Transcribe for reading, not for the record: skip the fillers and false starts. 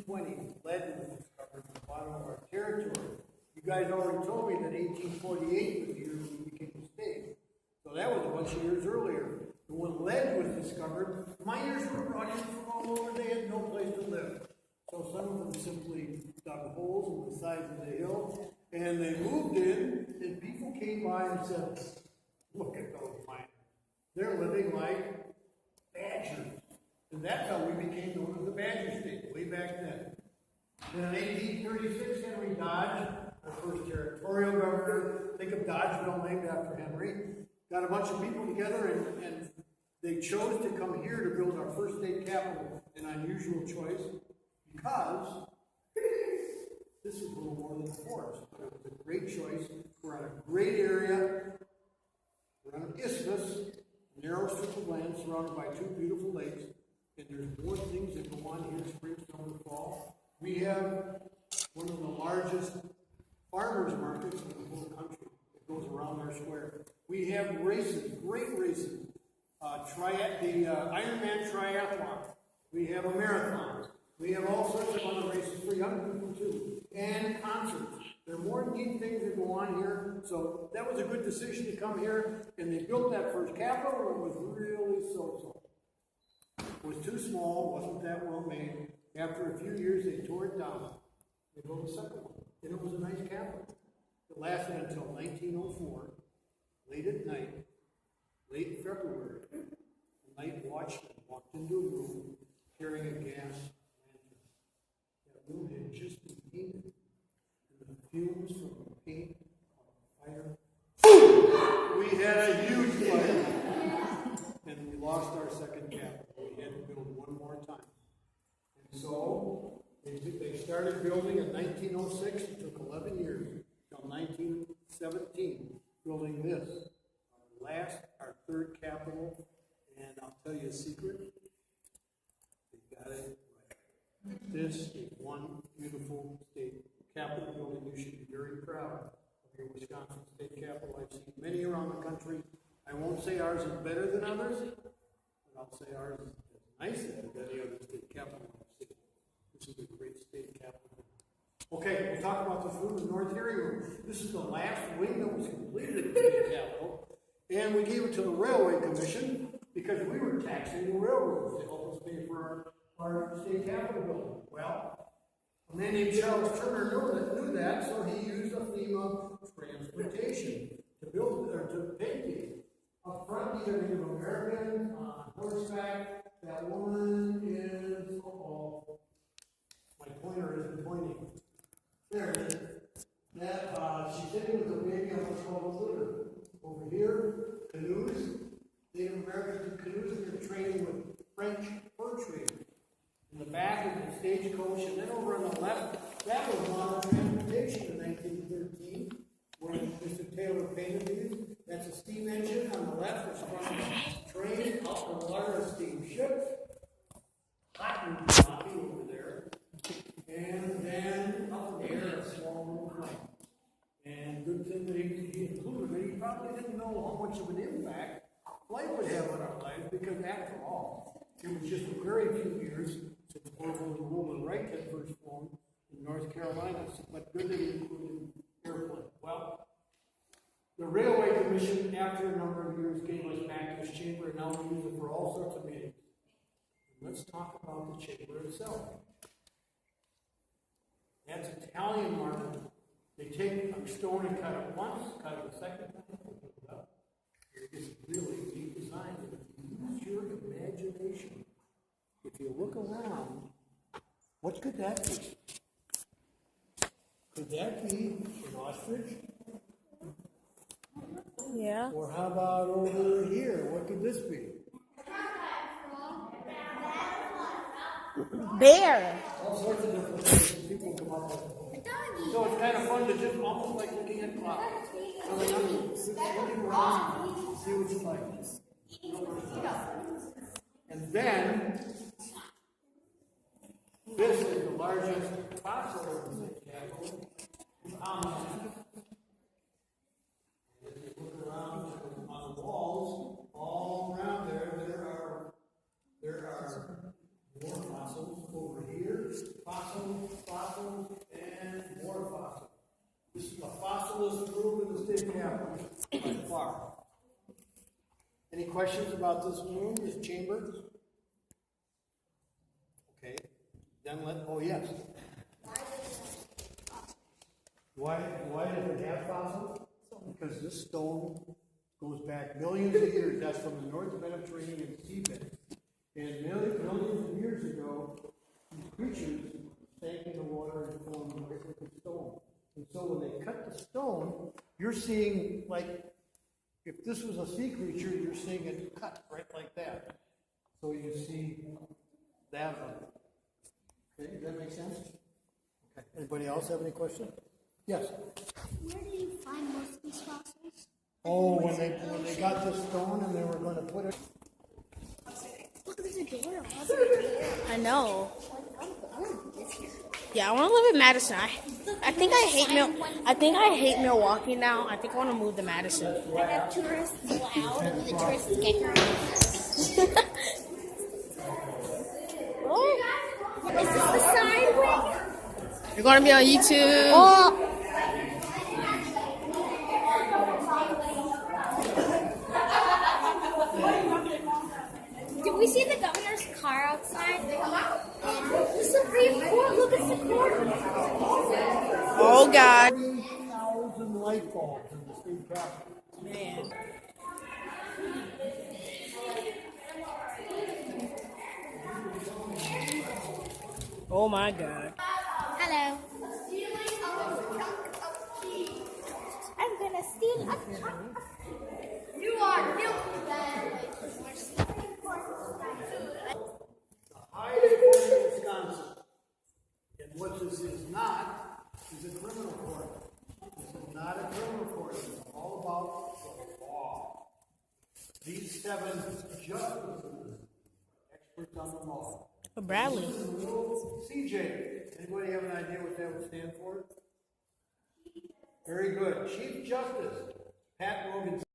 1820, lead was discovered at the bottom of our territory. You guys already told me that 1848 was the year we became a state. So that was a bunch of years earlier. And when lead was discovered, miners were brought in from all over. They had no place to live. So some of them simply dug holes in the sides of the hill, and they moved in, and people came by and said, look at those miners. They're living like badgers. And that's how we became known as the Badger State, way back then. Then in 1836, Henry Dodge, our first territorial governor, think of Dodgeville named after Henry, got a bunch of people together and they chose to come here to build our first state capital, an unusual choice, because this is a little more than a forest, but it was a great choice. We're on a great area, we're on an isthmus, a narrow strip of land surrounded by two beautiful lakes, and there's more things that go on here, spring, summer, fall. We have one of the largest farmers markets in the whole country that goes around our square. We have races, great races. The Ironman Triathlon. We have a marathon. We have all sorts of other races for young people too. And concerts. There are more neat things that go on here. So that was a good decision to come here. And they built that first capital. It was really so-so. It was too small, wasn't that well made. After a few years, they tore it down. They built a second one. And it was a nice capital. It lasted until 1904, late at night, late February. A night watchman walked into a room carrying a gas lantern. That room had just been painted, and the fumes from the paint caught fire. We had a huge fire, and we lost our second capital. We had to build one more time. And so they started building in 1906. It took 11 years until 1917, building this, our third capital. And I'll tell you a secret. They got it right. This is one beautiful state capitol building. You should be very proud of your Wisconsin state capitol. I've seen many around the country. I won't say ours is better than others, but I'll say ours is as nice as any other state capitol I've seen. This is a great state capitol. Okay, we'll talk about the food in the North Hearing Room. This is the last wing that was completed at the state capitol, and we gave it to the Railway Commission because we were taxing the railroads to help us pay for our state capitol building. Well, a man named Charles Turner knew that, so he used a theme of transportation to build or to paint these. Up front, these are Native Americans on horseback. That woman is, my pointer isn't pointing. There it is. She's sitting with a baby on what's called a litter. Over here, canoes. Native Americans do canoes, and they're training with French fur traders. In the back is the stagecoach, and then over on the left, that was modern transportation in 1913, when Mr. Taylor painted these. That's a steam engine on the left, which runs a train up the water, a steamship. Hot and coffee over there. And then up in the air, a small little plane. And good thing that he included it. He probably didn't know how much of an impact flight would have on our lives, because after all, it was just a very few years since Orville and Wilbur Wright had first flown in North Carolina. But good that he included airplane. Well, the Railway Commission, after a number of years, gave us back this chamber, and now we use it for all sorts of meetings. Let's talk about the chamber itself. That's Italian marble. They take a stone and cut it once, cut it a second time, and put it up. It's really neat design. If you use your imagination, if you look around, what could that be? Could that be an ostrich? Yeah. Or how about over here? What could this be? Bear. All sorts of different things people come up with. So it's kind of fun to just almost like looking at clouds. Coming up and looking around and see what you like. And then, this is the largest fossil in the capital. If you look around on the walls, all around there are more fossils over here. Fossils fossils, and more fossils. This is the fossilist group in the state capitol, by far. Any questions about this room, this chamber? Okay, then oh yes. Why does it have fossils? Because this stone goes back millions of years. That's from the North Mediterranean seabed. And millions of years ago, these creatures sank in the water and formed liquid stone. And so when they cut the stone, you're seeing, like, if this was a sea creature, you're seeing it cut right like that. So you see that one. Okay, does that make sense? Okay. Anybody else have any questions? Yes. Where do you find most of these fossils? Oh, when they got this stone and they were going to put it. Look, there's a door. I know. Yeah, I want to live in Madison. I think I hate Milwaukee now. I think I want to move to Madison. I have tourists allowed, and the tourists get hurt. Oh, Is this the side wing? you're going to be on YouTube. Oh. Did we see the governor's car outside? The Supreme Court, look at the court. Oh, God. 3,000 light bulbs in the state capitol. Man. Oh, my God. Hello. I'm gonna steal a chunk. You are guilty then. High court in Wisconsin. And what this is not is a criminal court. This is not a criminal court. It's all about the law. These 7 justices, experts on the law. Bradley. CJ, anybody have an idea what that would stand for? Very good. Chief Justice Pat Rogan.